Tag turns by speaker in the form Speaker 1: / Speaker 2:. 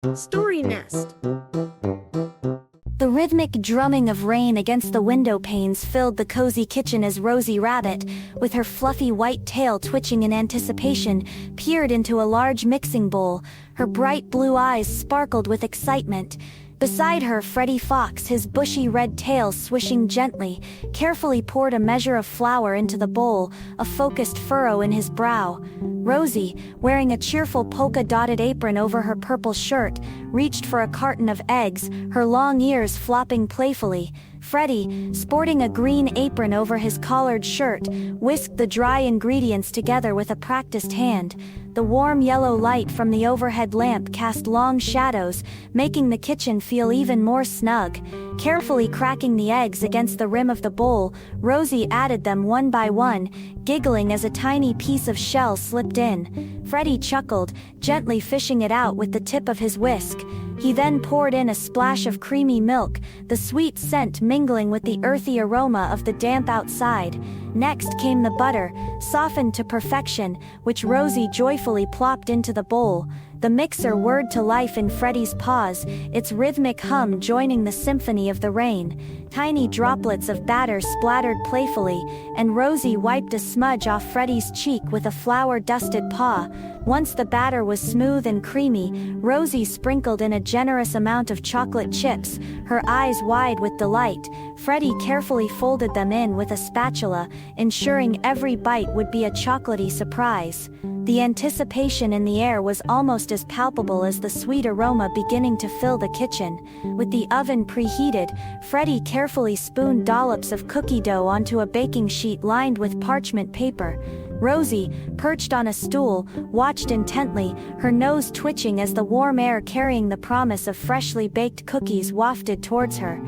Speaker 1: StoryNest.
Speaker 2: The rhythmic drumming of rain against the window panes filled the cozy kitchen as Rosie Rabbit, with her fluffy white tail twitching in anticipation, peered into a large mixing bowl. Her bright blue eyes sparkled with excitement. Beside her, Freddie Fox, his bushy red tail swishing gently, carefully poured a measure of flour into the bowl, a focused furrow in his brow. Rosie, wearing a cheerful polka-dotted apron over her purple shirt, reached for a carton of eggs, her long ears flopping playfully. Freddie, sporting a green apron over his collared shirt, whisked the dry ingredients together with a practiced hand. The warm yellow light from the overhead lamp cast long shadows, making the kitchen feel even more snug. Carefully cracking the eggs against the rim of the bowl, Rosie added them one by one, giggling as a tiny piece of shell slipped in. Freddie chuckled, gently fishing it out with the tip of his whisk. He then poured in a splash of creamy milk, the sweet scent mingling with the earthy aroma of the damp outside. Next came the butter, softened to perfection, which Rosie joyfully plopped into the bowl. The mixer whirred to life in Freddie's paws, its rhythmic hum joining the symphony of the rain. Tiny droplets of batter splattered playfully, and Rosie wiped a smudge off Freddie's cheek with a flour-dusted paw. Once the batter was smooth and creamy, Rosie sprinkled in a generous amount of chocolate chips, her eyes wide with delight. Freddie carefully folded them in with a spatula, ensuring every bite would be a chocolatey surprise. The anticipation in the air was almost as palpable as the sweet aroma beginning to fill the kitchen. With the oven preheated, Freddie carefully spooned dollops of cookie dough onto a baking sheet lined with parchment paper. Rosie, perched on a stool, watched intently, her nose twitching as the warm air carrying the promise of freshly baked cookies wafted towards her.